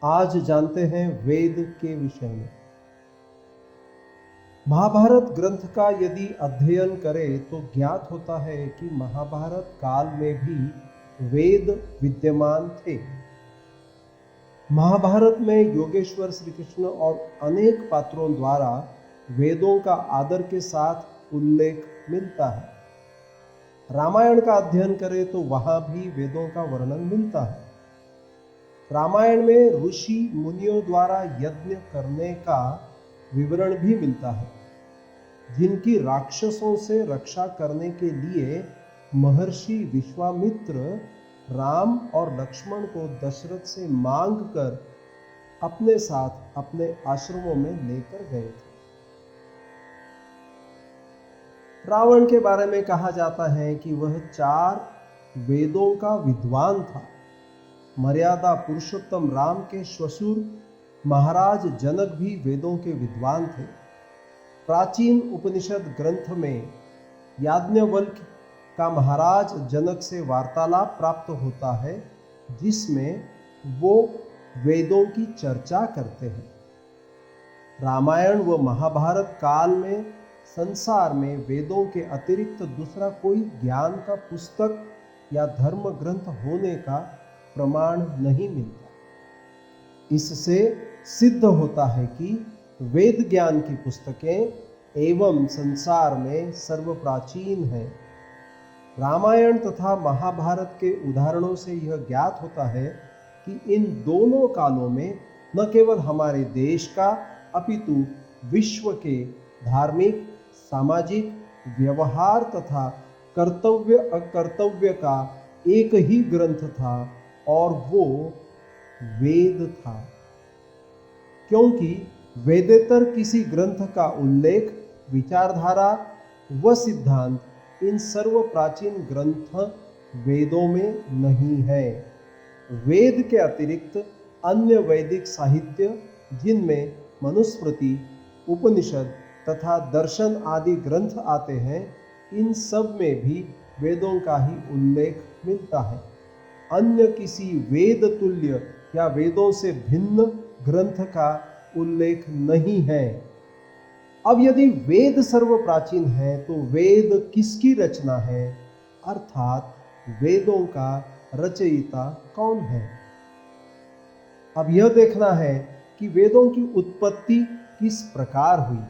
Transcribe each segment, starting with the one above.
आज जानते हैं वेद के विषय में। महाभारत ग्रंथ का यदि अध्ययन करें तो ज्ञात होता है कि महाभारत काल में भी वेद विद्यमान थे। महाभारत में योगेश्वर श्री कृष्ण और अनेक पात्रों द्वारा वेदों का आदर के साथ उल्लेख मिलता है। रामायण का अध्ययन करें तो वहां भी वेदों का वर्णन मिलता है। रामायण में ऋषि मुनियों द्वारा यज्ञ करने का विवरण भी मिलता है, जिनकी राक्षसों से रक्षा करने के लिए महर्षि विश्वामित्र राम और लक्ष्मण को दशरथ से मांग कर अपने साथ अपने आश्रमों में लेकर गए थे। रावण के बारे में कहा जाता है कि वह 4 वेदों का विद्वान था। मर्यादा पुरुषोत्तम राम के श्वशुर महाराज जनक भी वेदों के विद्वान थे। प्राचीन उपनिषद ग्रंथ में याज्ञवल्क्य का महाराज जनक से वार्तालाप प्राप्त होता है, जिसमें वो वेदों की चर्चा करते हैं। रामायण व महाभारत काल में संसार में वेदों के अतिरिक्त दूसरा कोई ज्ञान का पुस्तक या धर्म ग्रंथ होने का प्रमाण नहीं मिलता। इससे सिद्ध होता है कि वेद ज्ञान की पुस्तकें एवं संसार में सर्वप्राचीन है। रामायण तथा महाभारत के उदाहरणों से यह ज्ञात होता है कि इन दोनों कालों में न केवल हमारे देश का अपितु विश्व के धार्मिक, सामाजिक, व्यवहार तथा कर्तव्य अकर्तव्य का एक ही ग्रंथ था और वो वेद था, क्योंकि वेदेतर किसी ग्रंथ का उल्लेख, विचारधारा व सिद्धांत इन सर्व प्राचीन ग्रंथ वेदों में नहीं है। वेद के अतिरिक्त अन्य वैदिक साहित्य, जिनमें मनुस्मृति, उपनिषद तथा दर्शन आदि ग्रंथ आते हैं, इन सब में भी वेदों का ही उल्लेख मिलता है। अन्य किसी वेद तुल्य या वेदों से भिन्न ग्रंथ का उल्लेख नहीं है। अब यदि वेद सर्व प्राचीन है तो वेद किसकी रचना है, अर्थात वेदों का रचयिता कौन है? अब यह देखना है कि वेदों की उत्पत्ति किस प्रकार हुई।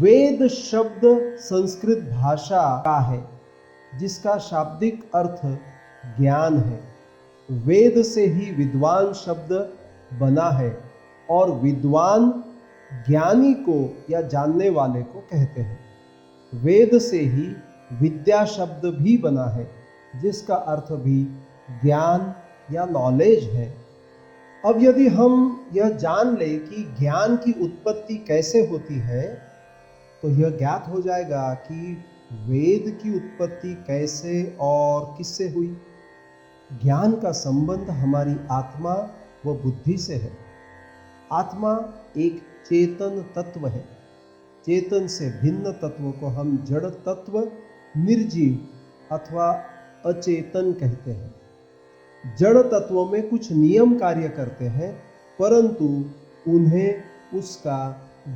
वेद शब्द संस्कृत भाषा का है, जिसका शाब्दिक अर्थ ज्ञान है। वेद से ही विद्वान शब्द बना है और विद्वान ज्ञानी को या जानने वाले को कहते हैं। वेद से ही विद्या शब्द भी बना है, जिसका अर्थ भी ज्ञान या नॉलेज है। अब यदि हम यह जान ले कि ज्ञान की उत्पत्ति कैसे होती है, तो यह ज्ञात हो जाएगा कि वेद की उत्पत्ति कैसे और किससे हुई। ज्ञान का संबंध हमारी आत्मा व बुद्धि से है। आत्मा एक चेतन तत्व है। चेतन से भिन्न तत्व को हम जड़ तत्व, निर्जीव अथवा अचेतन कहते हैं। जड़ तत्वों में कुछ नियम कार्य करते हैं, परंतु उन्हें उसका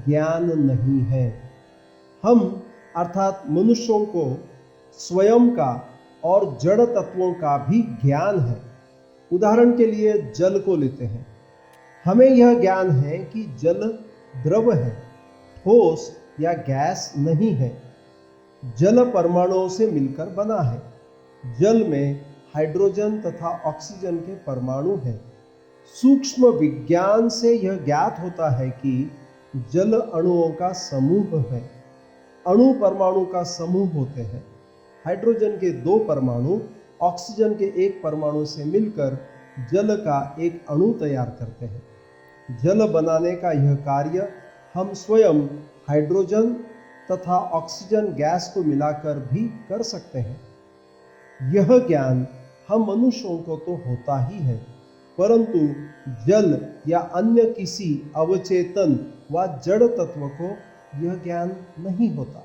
ज्ञान नहीं है। हम अर्थात मनुष्यों को स्वयं का और जड़ तत्वों का भी ज्ञान है। उदाहरण के लिए जल को लेते हैं। हमें यह ज्ञान है कि जल द्रव है, ठोस या गैस नहीं है। जल परमाणुओं से मिलकर बना है। जल में हाइड्रोजन तथा ऑक्सीजन के परमाणु हैं। सूक्ष्म विज्ञान से यह ज्ञात होता है कि जल अणुओं का समूह है। अणु परमाणु का समूह होते हैं। हाइड्रोजन के 2 परमाणु ऑक्सीजन के 1 परमाणु से मिलकर जल का एक अणु तैयार करते हैं। जल बनाने का यह कार्य हम स्वयं हाइड्रोजन तथा ऑक्सीजन गैस को मिलाकर भी कर सकते हैं। यह ज्ञान हम मनुष्यों को तो होता ही है, परंतु जल या अन्य किसी अवचेतन व जड़ तत्व को यह ज्ञान नहीं होता।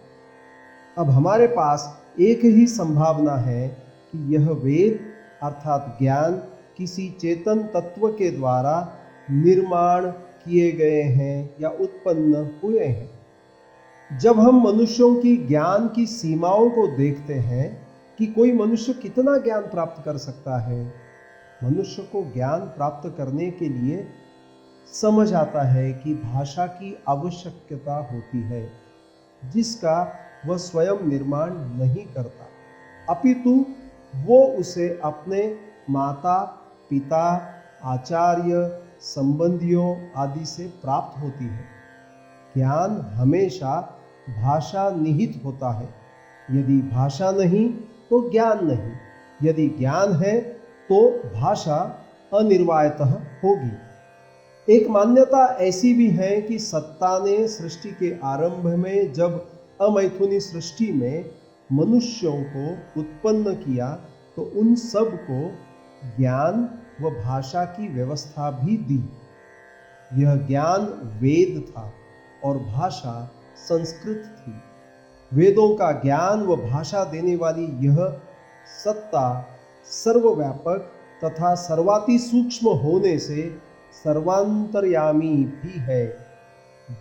अब हमारे पास एक ही संभावना है कि यह वेद अर्थात ज्ञान किसी चेतन तत्व के द्वारा निर्माण किए गए हैं या उत्पन्न हुए हैं। जब हम मनुष्यों की ज्ञान की सीमाओं को देखते हैं कि कोई मनुष्य कितना ज्ञान प्राप्त कर सकता है, मनुष्य को ज्ञान प्राप्त करने के लिए समझ आता है कि भाषा की आवश्यकता होती है, जिसका वह स्वयं निर्माण नहीं करता, अपितु वो उसे अपने माता पिता, आचार्य, संबंधियों आदि से प्राप्त होती है। ज्ञान हमेशा भाषा निहित होता है। यदि भाषा नहीं तो ज्ञान नहीं, यदि ज्ञान है तो भाषा अनिर्वायतः होगी। एक मान्यता ऐसी भी है कि सत्ता ने सृष्टि के आरंभ में जब अमैथुनी सृष्टि में मनुष्यों को उत्पन्न किया तो उन सब को ज्ञान व भाषा की व्यवस्था भी दी। यह ज्ञान वेद था और भाषा संस्कृत थी। वेदों का ज्ञान व भाषा देने वाली यह सत्ता सर्वव्यापक तथा सर्वाति सूक्ष्म होने से सर्वांतर्यामी भी है,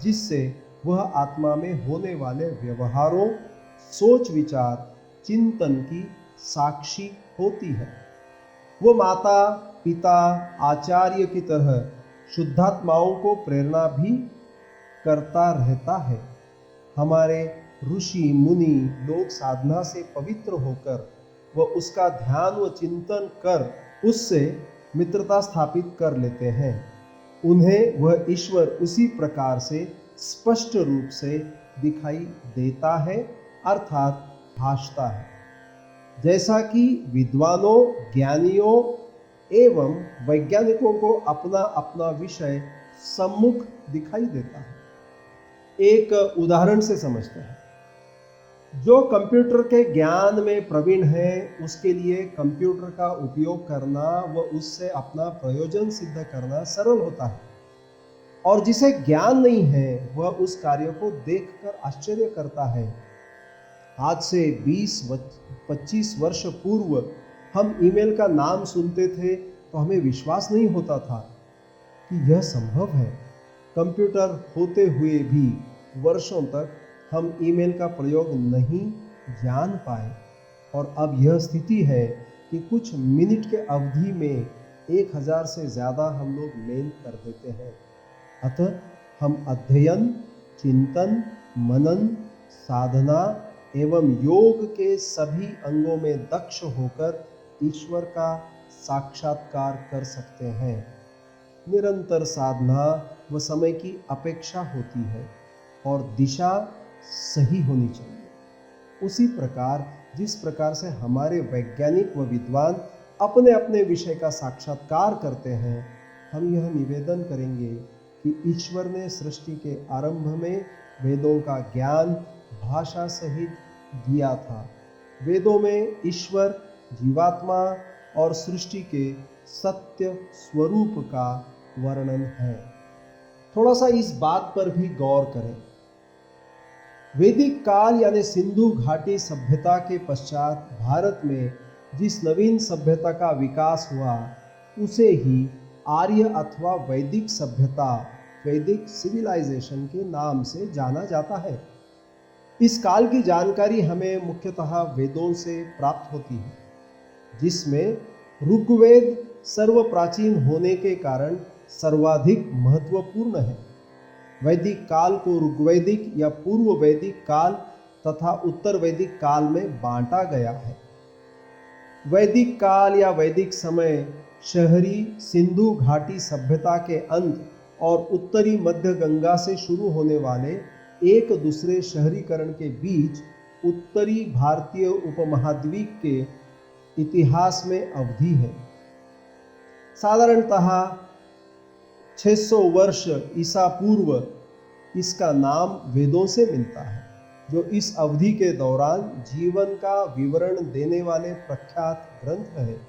जिससे वह आत्मा में होने वाले व्यवहारों, सोच विचार, चिंतन की साक्षी होती है। वो माता पिता, आचार्य की तरह शुद्धात्माओं को प्रेरणा भी करता रहता है। हमारे ऋषि मुनि लोग साधना से पवित्र होकर व उसका ध्यान व चिंतन कर उससे मित्रता स्थापित कर लेते हैं। उन्हें वह ईश्वर उसी प्रकार से स्पष्ट रूप से दिखाई देता है, अर्थात भासता है, जैसा कि विद्वानों, ज्ञानियों एवं वैज्ञानिकों को अपना अपना विषय सम्मुख दिखाई देता है। एक उदाहरण से समझते हैं। जो कंप्यूटर के ज्ञान में प्रवीण है, उसके लिए कंप्यूटर का उपयोग करना व उससे अपना प्रयोजन सिद्ध करना सरल होता है, और जिसे ज्ञान नहीं है वह उस कार्य को देखकर आश्चर्य करता है। आज से 20-25 वर्ष पूर्व हम ईमेल का नाम सुनते थे तो हमें विश्वास नहीं होता था कि यह संभव है। कंप्यूटर होते हुए भी वर्षों तक हम ईमेल का प्रयोग नहीं जान पाए, और अब यह स्थिति है कि कुछ मिनट के अवधि में 1000 से ज़्यादा हम लोग मेल कर देते हैं। अतः हम अध्ययन, चिंतन, मनन, साधना एवं योग के सभी अंगों में दक्ष होकर ईश्वर का साक्षात्कार कर सकते हैं। निरंतर साधना व समय की अपेक्षा होती है और दिशा सही होनी चाहिए। उसी प्रकार जिस प्रकार से हमारे वैज्ञानिक व विद्वान अपने अपने विषय का साक्षात्कार करते हैं, हम यह निवेदन करेंगे कि ईश्वर ने सृष्टि के आरंभ में वेदों का ज्ञान भाषा सहित दिया था। वेदों में ईश्वर, जीवात्मा और सृष्टि के सत्य स्वरूप का वर्णन है। थोड़ा सा इस बात पर भी गौर करें। वैदिक काल यानी सिंधु घाटी सभ्यता के पश्चात भारत में जिस नवीन सभ्यता का विकास हुआ, उसे ही आर्य अथवा वैदिक सभ्यता, वैदिक सिविलाइजेशन के नाम से जाना जाता है। इस काल की जानकारी हमें मुख्यतः वेदों से प्राप्त होती है, जिसमें ऋग्वेद सर्व प्राचीन होने के कारण सर्वाधिक महत्वपूर्ण है। वैदिक काल को ऋग्वैदिक या पूर्व वैदिक काल तथा उत्तर वैदिक काल में बांटा गया है। वैदिक काल या वैदिक समय शहरी सिंधु घाटी सभ्यता के अंत और उत्तरी मध्य गंगा से शुरू होने वाले एक दूसरे शहरीकरण के बीच उत्तरी भारतीय उपमहाद्वीप के इतिहास में अवधि है। साधारणतः 600 वर्ष ईसा पूर्व इसका नाम वेदों से मिलता है, जो इस अवधि के दौरान जीवन का विवरण देने वाले प्रख्यात ग्रंथ हैं,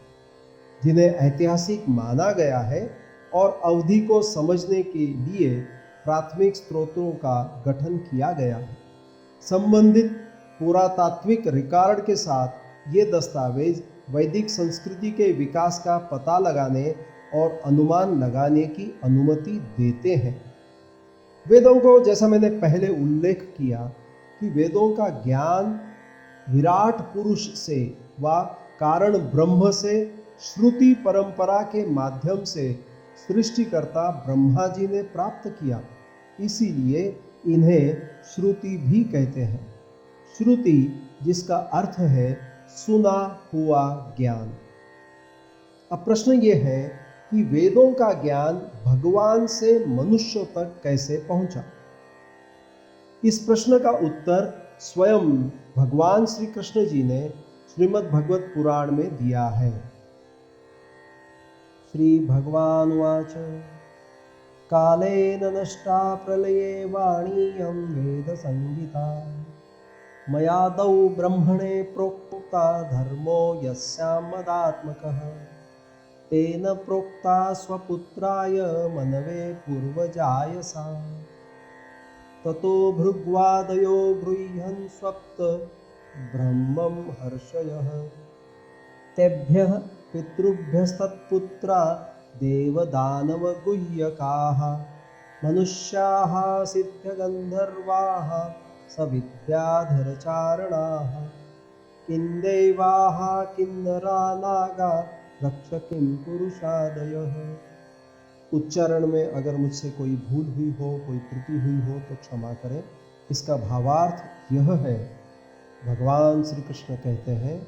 जिन्हें ऐतिहासिक माना गया है और अवधि को समझने के लिए प्राथमिक स्रोतों का गठन किया गया है। संबंधित पुरातात्विक रिकॉर्ड के साथ ये दस्तावेज वैदिक संस्कृति के विकास का पता लगाने और अनुमान लगाने की अनुमति देते हैं। वेदों को, जैसा मैंने पहले उल्लेख किया कि वेदों का ज्ञान विराट पुरुष से व कारण ब्रह्म से श्रुति परंपरा के माध्यम से सृष्टिकर्ता ब्रह्मा जी ने प्राप्त किया, इसीलिए इन्हें श्रुति भी कहते हैं। श्रुति जिसका अर्थ है सुना हुआ ज्ञान। अब प्रश्न ये है कि वेदों का ज्ञान भगवान से मनुष्यों तक कैसे पहुंचा। इस प्रश्न का उत्तर स्वयं भगवान श्री कृष्ण जी ने श्रीमद् भगवत पुराण में दिया है। श्री भगवान उवाच कालेन नष्टा प्रलये वाणीयं वेद संहिता मयादौ ब्रह्मणे प्रोक्ता धर्मो यस्यां मदात्मकः तेन प्रोक्ता स्वपुत्राय मनवे पूर्वजाय सा ततो भृग्वादयो ब्रूह्यन् स्वप्त ब्रह्मं हर्षयः तेभ्यः पितृभ्यस्तत्पुत्रा देवदानवगुह्यकाः मनुष्याः सिद्धगन्धर्वाः सविद्याधरचारणाः किन्दैवाः किन्नरा नागा रक्षकिं पुरुषादयः। उच्चारण में अगर मुझसे कोई भूल हुई हो, कोई त्रुटि हुई हो तो क्षमा करें। इसका भावार्थ यह है, भगवान श्री कृष्ण कहते हैं,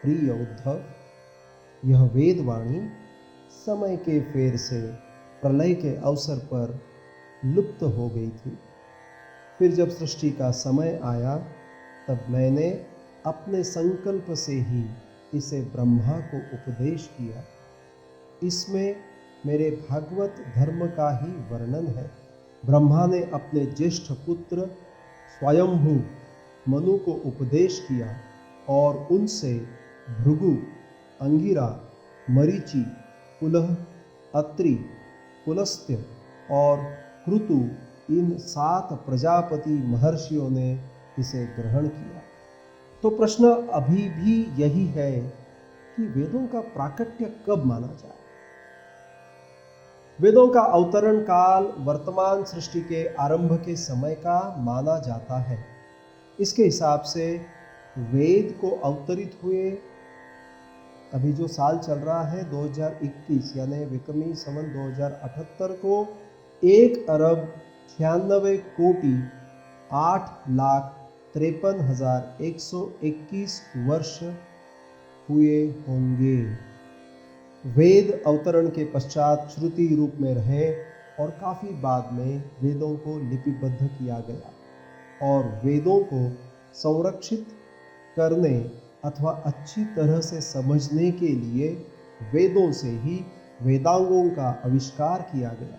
प्रिय उद्धव, यह वेदवाणी समय के फेर से प्रलय के अवसर पर लुप्त हो गई थी। फिर जब सृष्टि का समय आया तब मैंने अपने संकल्प से ही इसे ब्रह्मा को उपदेश किया। इसमें मेरे भागवत धर्म का ही वर्णन है। ब्रह्मा ने अपने ज्येष्ठ पुत्र स्वयंभू मनु को उपदेश किया और उनसे भृगु, अंगिरा, मरीचि, पुलह, अत्रि, पुलस्त्य और क्रतु इन 7 प्रजापति महर्षियों ने इसे ग्रहण किया। तो प्रश्न अभी भी यही है कि वेदों का प्राकट्य कब माना जाए। वेदों का अवतरण काल वर्तमान सृष्टि के आरंभ के समय का माना जाता है। इसके हिसाब से वेद को अवतरित हुए अभी जो साल चल रहा है 2021 यानी विक्रमी संवत 2078 को 1,98,8,53,121 वर्ष हुए होंगे। वेद अवतरण के पश्चात श्रुति रूप में रहे और काफी बाद में वेदों को लिपिबद्ध किया गया और वेदों को संरक्षित करने अथवा अच्छी तरह से समझने के लिए वेदों से ही वेदांगों का आविष्कार किया गया।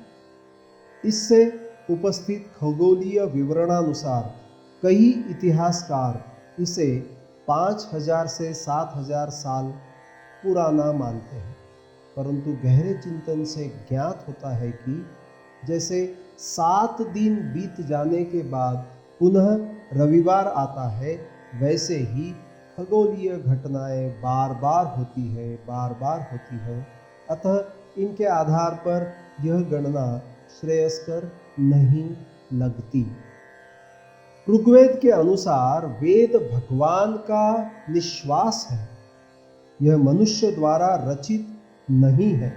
इससे उपस्थित खगोलीय विवरणानुसार कई इतिहासकार इसे 5000 से 7000 साल पुराना मानते हैं, परंतु गहरे चिंतन से ज्ञात होता है कि जैसे 7 दिन बीत जाने के बाद पुनः रविवार आता है, वैसे ही खगोलीय घटनाएं बार बार होती है। अतः इनके आधार पर यह गणना श्रेयस्कर नहीं लगती। ऋग्वेद के अनुसार वेद भगवान का निश्वास है, यह मनुष्य द्वारा रचित नहीं है,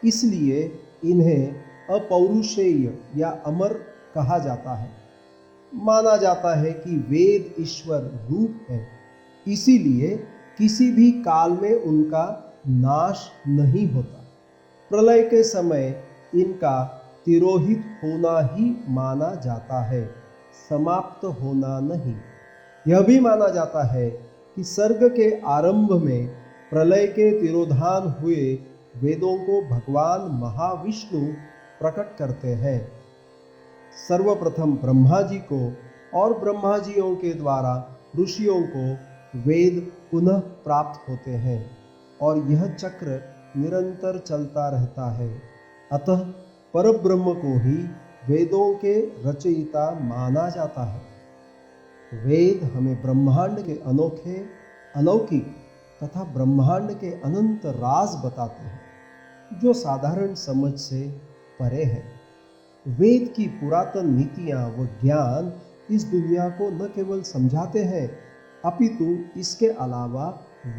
इसलिए इन्हें अपौरुषेय या अमर कहा जाता है। माना जाता है कि वेद ईश्वर रूप है, इसीलिए किसी भी काल में उनका नाश नहीं होता। प्रलय के समय इनका तिरोहित होना ही माना जाता है, समाप्त होना नहीं। यह भी माना जाता है कि सर्ग के आरंभ में प्रलय के तिरोधान हुए वेदों को भगवान महाविष्णु प्रकट करते हैं। सर्वप्रथम ब्रह्मा जी को और ब्रह्मा जियों के द्वारा ऋषियों को वेद पुनः प्राप्त होते हैं और यह चक्र निरंतर चलता रहता है। अतः परब्रह्म को ही वेदों के रचयिता माना जाता है। वेद हमें ब्रह्मांड के अनोखे अलौकिक तथा ब्रह्मांड के अनंत राज बताते हैं जो साधारण समझ से परे है। वेद की पुरातन नीतियां व ज्ञान इस दुनिया को न केवल समझाते हैं अपितु इसके अलावा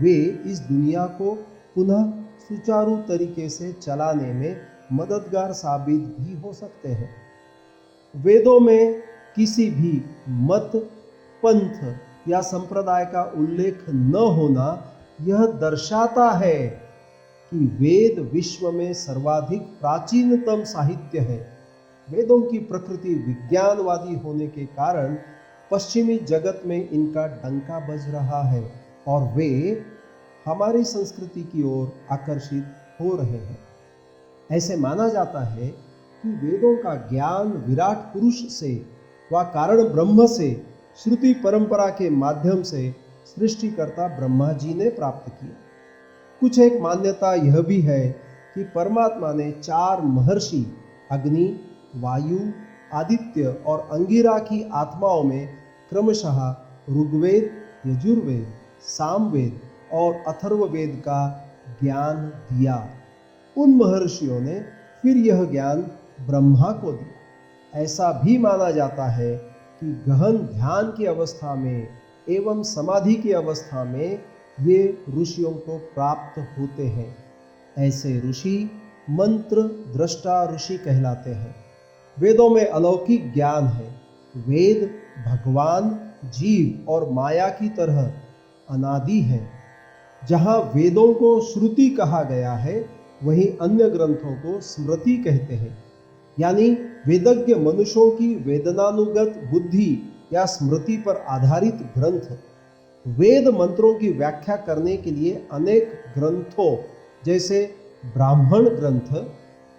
वे इस दुनिया को पुनः सुचारू तरीके से चलाने में मददगार साबित भी हो सकते हैं। वेदों में किसी भी मत, पंथ या संप्रदाय का उल्लेख न होना यह दर्शाता है कि वेद विश्व में सर्वाधिक प्राचीनतम साहित्य है। वेदों की प्रकृति विज्ञानवादी होने के कारण पश्चिमी जगत में इनका डंका बज रहा है और वे हमारी संस्कृति की ओर आकर्षित हो रहे हैं। ऐसे माना जाता है कि वेदों का ज्ञान विराट पुरुष से व कारण ब्रह्म से श्रुति परंपरा के माध्यम से सृष्टिकर्ता ब्रह्मा जी ने प्राप्त किया। कुछ एक मान्यता यह भी है कि परमात्मा ने 4 महर्षि अग्नि, वायु, आदित्य और अंगिरा की आत्माओं में क्रमशः ऋग्वेद, यजुर्वेद, सामवेद और अथर्ववेद का ज्ञान दिया। उन महर्षियों ने फिर यह ज्ञान ब्रह्मा को दिया। ऐसा भी माना जाता है कि गहन ध्यान की अवस्था में एवं समाधि की अवस्था में ये ऋषियों को प्राप्त होते हैं। ऐसे ऋषि मंत्र दृष्टा ऋषि कहलाते हैं। वेदों में अलौकिक ज्ञान है। वेद भगवान, जीव और माया की तरह अनादि है। जहाँ वेदों को श्रुति कहा गया है वहीं अन्य ग्रंथों को स्मृति कहते हैं, यानी वेदज्ञ मनुष्यों की वेदनानुगत बुद्धि या स्मृति पर आधारित ग्रंथ। वेद मंत्रों की व्याख्या करने के लिए अनेक ग्रंथों जैसे ब्राह्मण ग्रंथ,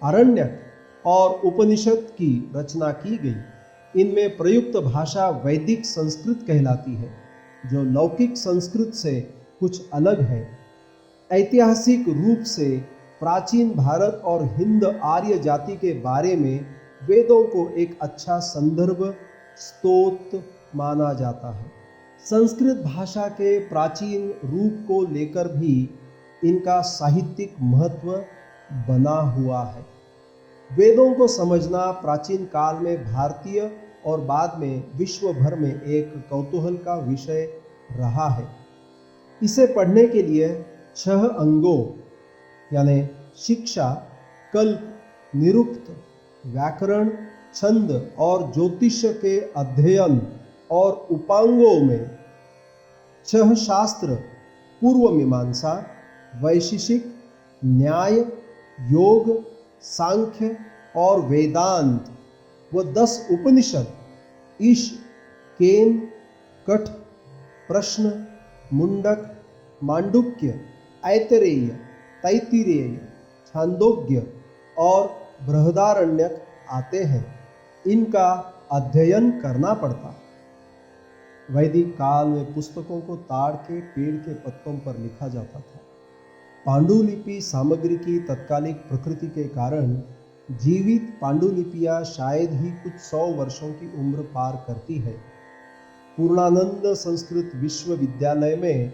आरण्यक और उपनिषद की रचना की गई। इनमें प्रयुक्त भाषा वैदिक संस्कृत कहलाती है, जो लौकिक संस्कृत से कुछ अलग है। ऐतिहासिक रूप से प्राचीन भारत और हिंद आर्य जाति के बारे में वेदों को एक अच्छा संदर्भ स्तोत्र माना जाता है। संस्कृत भाषा के प्राचीन रूप को लेकर भी इनका साहित्यिक महत्व बना हुआ है। वेदों को समझना प्राचीन काल में भारतीय और बाद में विश्व भर में एक कौतूहल का विषय रहा है। इसे पढ़ने के लिए 6 अंगों यानी शिक्षा, कल्प, निरुक्त, व्याकरण, छंद और ज्योतिष के अध्ययन और उपांगों में 6 शास्त्र पूर्व मीमांसा, वैशेषिक, न्याय, योग, सांख्य और वेदांत व 10 उपनिषद ईश, केन, कठ, प्रश्न, मुंडक, मांडुक्य, ऐतरेय, तैत्तिरीय, छांदोग्य और बृहदारण्यक आते हैं। इनका अध्ययन करना पड़ता है। वैदिक काल में पुस्तकों को ताड़ के पेड़ के पत्तों पर लिखा जाता था। पांडुलिपि सामग्री की तत्कालिक प्रकृति के कारण जीवित पांडुलिपियां शायद ही कुछ 100 वर्षों की उम्र पार करती है। पूर्णानंद संस्कृत विश्वविद्यालय में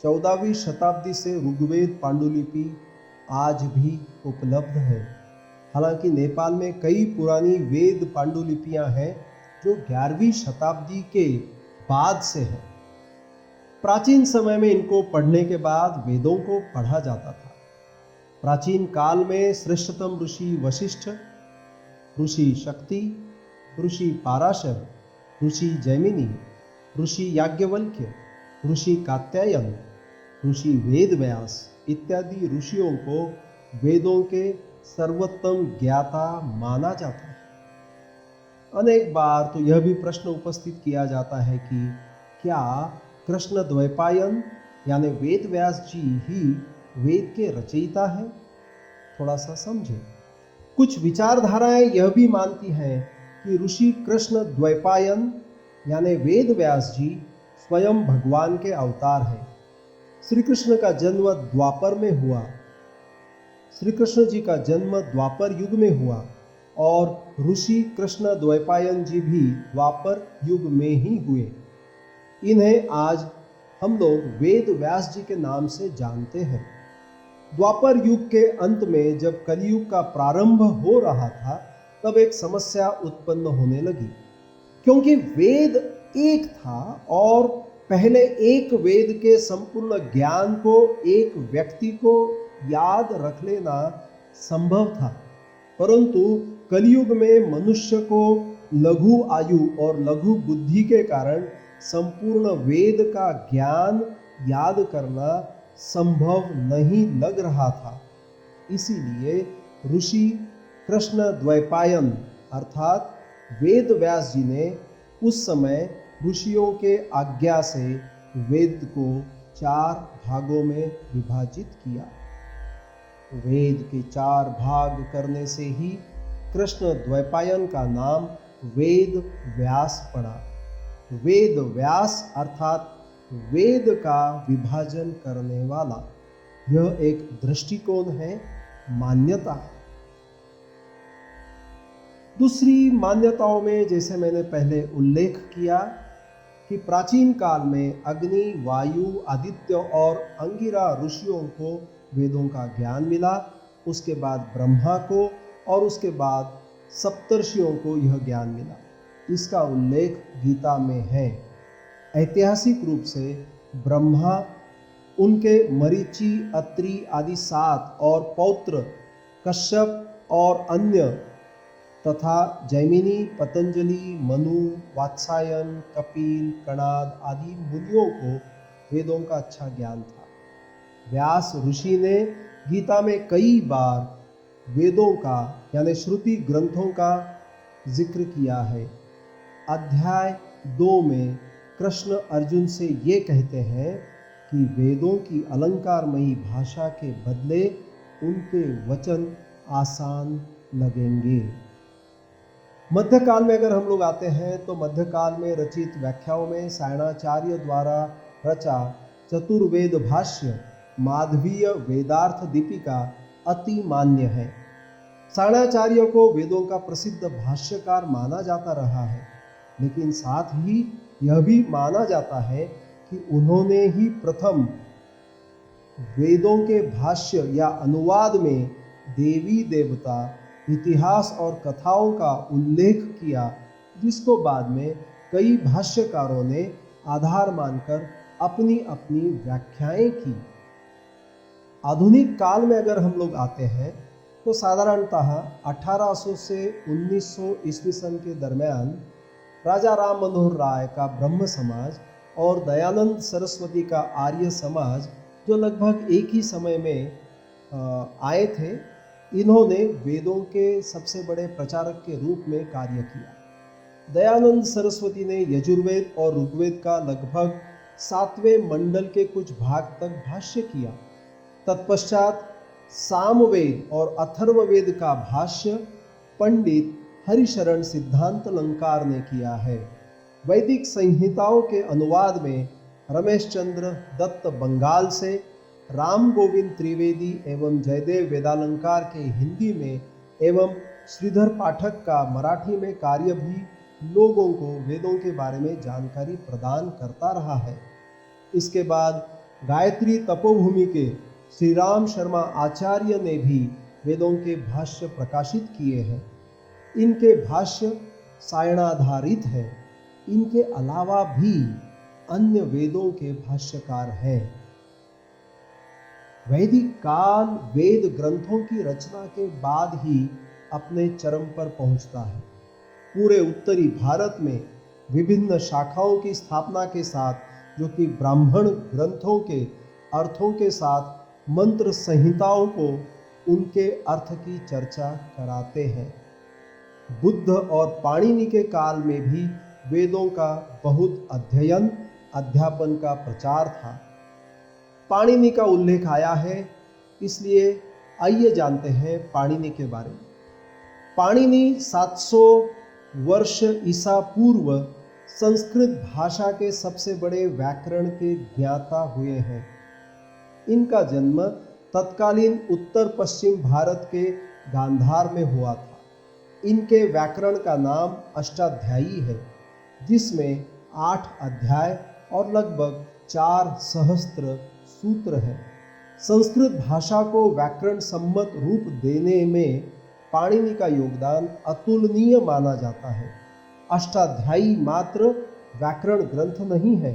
14वीं शताब्दी से ऋग्वेद पांडुलिपि आज भी उपलब्ध है। हालांकि नेपाल में कई पुरानी वेद पांडुलिपियां हैं जो 11वीं शताब्दी के बाद से हैं। प्राचीन समय में इनको पढ़ने के बाद वेदों को पढ़ा जाता था। प्राचीन काल में श्रेष्ठतम ऋषि वशिष्ठ, ऋषि शक्ति, ऋषि पाराशर, ऋषि जैमिनी, ऋषि याज्ञवल्क्य, ऋषि कात्यायन, ऋषि वेदव्यास इत्यादि ऋषियों को वेदों के सर्वोत्तम ज्ञाता माना जाता है। अनेक बार तो यह भी प्रश्न उपस्थित किया जाता है कि क्या कृष्ण द्वैपायन यानी वेद व्यास जी ही वेद के रचयिता है? थोड़ा सा समझें। कुछ विचारधाराएं यह भी मानती हैं कि ऋषि कृष्ण द्वैपायन यानी वेद व्यास जी स्वयं भगवान के अवतार हैं। श्री कृष्ण का जन्म द्वापर में हुआ। श्री कृष्ण जी का जन्म द्वापर युग में हुआ और ऋषि कृष्ण द्वैपायन जी भी द्वापर युग में ही हुए। इन्हें आज हम लोग वेद व्यास जी के नाम से जानते हैं। द्वापर युग के अंत में जब कलयुग का प्रारंभ हो रहा था, तब एक समस्या उत्पन्न होने लगी, क्योंकि वेद एक था और पहले एक वेद के संपूर्ण ज्ञान को एक व्यक्ति को याद रख लेना संभव था। परंतु कलयुग में मनुष्य को लघु आयु और लघु बुद्धि के कारण संपूर्ण वेद का ज्ञान याद करना संभव नहीं लग रहा था। इसीलिए ऋषि कृष्ण द्वैपायन अर्थात वेद व्यास जी ने उस समय ऋषियों के आज्ञा से वेद को 4 भागों में विभाजित किया। वेद के 4 भाग करने से ही कृष्ण द्वैपायन का नाम वेद व्यास पड़ा। वेद व्यास अर्थात वेद का विभाजन करने वाला, यह एक दृष्टिकोण है, मान्यता है। दूसरी मान्यताओं में जैसे मैंने पहले उल्लेख किया कि प्राचीन काल में अग्नि, वायु, आदित्य और अंगिरा ऋषियों को वेदों का ज्ञान मिला, उसके बाद ब्रह्मा को और उसके बाद सप्तर्षियों को यह ज्ञान मिला। इसका उल्लेख गीता में है। ऐतिहासिक रूप से ब्रह्मा, उनके मरीचि, अत्रि आदि 7 और पौत्र कश्यप और अन्य तथा जैमिनी, पतंजलि, मनु, वात्सायन, कपिल, कणाद आदि मुनियों को वेदों का अच्छा ज्ञान था। व्यास ऋषि ने गीता में कई बार वेदों का यानी श्रुति ग्रंथों का जिक्र किया है। अध्याय 2 में कृष्ण अर्जुन से ये कहते हैं कि वेदों की अलंकारमयी भाषा के बदले उनके वचन आसान लगेंगे। मध्यकाल में अगर हम लोग आते हैं तो मध्यकाल में रचित व्याख्याओं में सायणाचार्य द्वारा रचा चतुर्वेद भाष्य माधवीय वेदार्थ दीपिका अति मान्य है। सायणाचार्य को वेदों का प्रसिद्ध भाष्यकार माना जाता रहा है, लेकिन साथ ही यह भी माना जाता है कि उन्होंने ही प्रथम वेदों के भाष्य या अनुवाद में देवी देवता, इतिहास और कथाओं का उल्लेख किया, जिसको बाद में कई भाष्यकारों ने आधार मानकर अपनी अपनी व्याख्याएं की। आधुनिक काल में अगर हम लोग आते हैं तो साधारणतः 1800 से 1900 ईस्वी सन के दरमियान राजा राम मनोहर राय का ब्रह्म समाज और दयानंद सरस्वती का आर्य समाज, जो लगभग एक ही समय में आए थे, इन्होंने वेदों के सबसे बड़े प्रचारक के रूप में कार्य किया। दयानंद सरस्वती ने यजुर्वेद और ऋग्वेद का लगभग 7वें मंडल के कुछ भाग तक भाष्य किया। तत्पश्चात सामवेद और अथर्ववेद का भाष्य पंडित हरिशरण सिद्धांत अलंकार ने किया है। वैदिक संहिताओं के अनुवाद में रमेश चंद्र दत्त बंगाल से, राम गोविंद त्रिवेदी एवं जयदेव वेदालंकार के हिंदी में एवं श्रीधर पाठक का मराठी में कार्य भी लोगों को वेदों के बारे में जानकारी प्रदान करता रहा है। इसके बाद गायत्री तपोभूमि के श्री राम शर्मा आचार्य ने भी वेदों के भाष्य प्रकाशित किए हैं। इनके भाष्य सायणाधारित है। इनके अलावा भी अन्य वेदों के भाष्यकार हैं। वैदिक काल वेद ग्रंथों की रचना के बाद ही अपने चरम पर पहुंचता है। पूरे उत्तरी भारत में विभिन्न शाखाओं की स्थापना के साथ, जो कि ब्राह्मण ग्रंथों के अर्थों के साथ मंत्र संहिताओं को उनके अर्थ की चर्चा कराते हैं। बुद्ध और पाणिनि के काल में भी वेदों का बहुत अध्ययन अध्यापन का प्रचार था। पाणिनि का उल्लेख आया है, इसलिए आइए जानते हैं पाणिनि के बारे में। पाणिनि 700 वर्ष ईसा पूर्व संस्कृत भाषा के सबसे बड़े व्याकरण के ज्ञाता हुए हैं। इनका जन्म तत्कालीन उत्तर पश्चिम भारत के गांधार में हुआ था। इनके व्याकरण का नाम अष्टाध्यायी है, जिसमें 8 अध्याय और लगभग 4 सहस्त्र सूत्र हैं। संस्कृत भाषा को व्याकरण सम्मत रूप देने में पाणिनि का योगदान अतुलनीय माना जाता है। अष्टाध्यायी मात्र व्याकरण ग्रंथ नहीं है,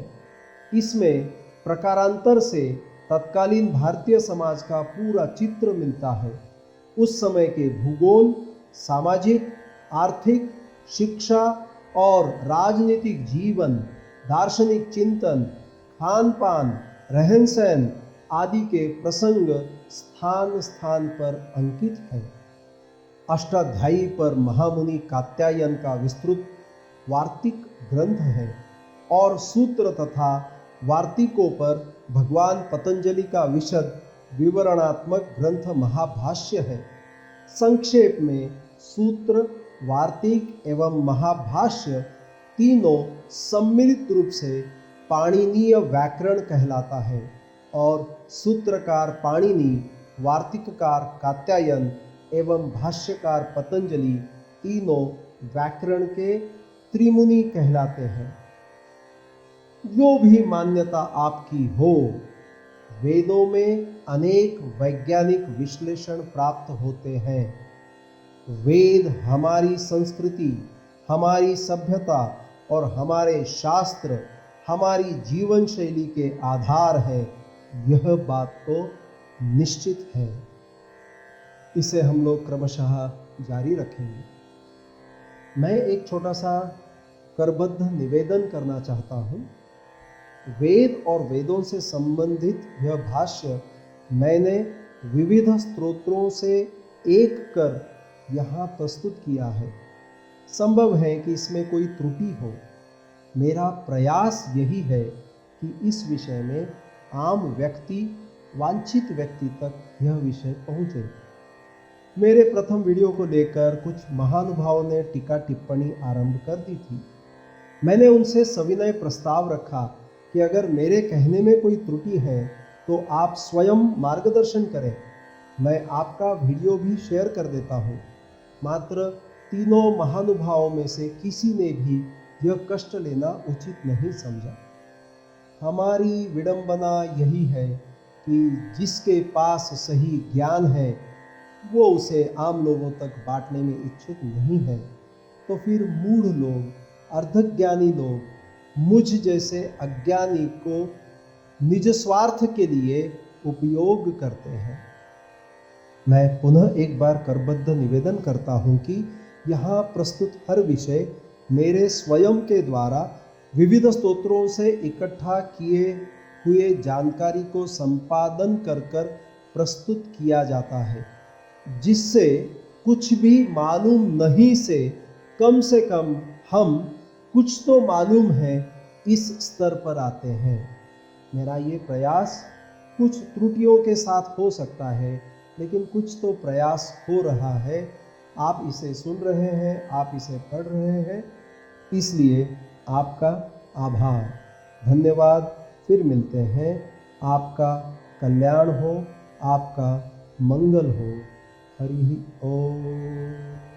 इसमें प्रकारांतर से तत्कालीन भारतीय समाज का पूरा चित्र मिलता है। उस समय के भूगोल, सामाजिक, आर्थिक, शिक्षा और राजनीतिक जीवन, दार्शनिक चिंतन, खान पान, रहन सहन आदि के प्रसंग स्थान स्थान पर अंकित है। अष्टाध्यायी पर महामुनि कात्यायन का विस्तृत वार्तिक ग्रंथ है और सूत्र तथा वार्तिकों पर भगवान पतंजलि का विशद विवरणात्मक ग्रंथ महाभाष्य है। संक्षेप में सूत्र, वार्तिक एवं महाभाष्य तीनों सम्मिलित रूप से पाणिनीय व्याकरण कहलाता है और सूत्रकार पाणिनि, वार्तिककार कात्यायन एवं भाष्यकार पतंजलि तीनों व्याकरण के त्रिमुनि कहलाते हैं। जो भी मान्यता आपकी हो, वेदों में अनेक वैज्ञानिक विश्लेषण प्राप्त होते हैं। वेद हमारी संस्कृति, हमारी सभ्यता और हमारे शास्त्र, हमारी जीवन शैली के आधार है, यह बात तो निश्चित है। इसे हम लोग क्रमशः जारी रखेंगे। मैं एक छोटा सा करबद्ध निवेदन करना चाहता हूँ। वेद और वेदों से संबंधित यह भाष्य मैंने विविध स्रोतों से एक कर यहाँ प्रस्तुत किया है। संभव है कि इसमें कोई त्रुटि हो। मेरा प्रयास यही है कि इस विषय में आम व्यक्ति, वांछित व्यक्ति तक यह विषय पहुँचे। मेरे प्रथम वीडियो को लेकर कुछ महानुभावों ने टीका टिप्पणी आरंभ कर दी थी। मैंने उनसे सविनय प्रस्ताव रखा कि अगर मेरे कहने में कोई त्रुटि है तो आप स्वयं मार्गदर्शन करें। मैं आपका वीडियो भी शेयर कर देता हूँ। मात्र तीनों महानुभावों में से किसी ने भी यह कष्ट लेना उचित नहीं समझा। हमारी विडंबना यही है कि जिसके पास सही ज्ञान है वो उसे आम लोगों तक बांटने में इच्छुक नहीं है, तो फिर मूढ़ लोग, अर्धज्ञानी लोग मुझ जैसे अज्ञानी को निज स्वार्थ के लिए उपयोग करते हैं। मैं पुनः एक बार करबद्ध निवेदन करता हूँ कि यहाँ प्रस्तुत हर विषय मेरे स्वयं के द्वारा विविध स्तोत्रों से इकट्ठा किए हुए जानकारी को संपादन कर प्रस्तुत किया जाता है, जिससे कुछ भी मालूम नहीं से कम हम कुछ तो मालूम है इस स्तर पर आते हैं। मेरा ये प्रयास कुछ त्रुटियों के साथ हो सकता है, लेकिन कुछ तो प्रयास हो रहा है। आप इसे सुन रहे हैं, आप इसे पढ़ रहे हैं, इसलिए आपका आभार, धन्यवाद। फिर मिलते हैं। आपका कल्याण हो, आपका मंगल हो। हरि ओम।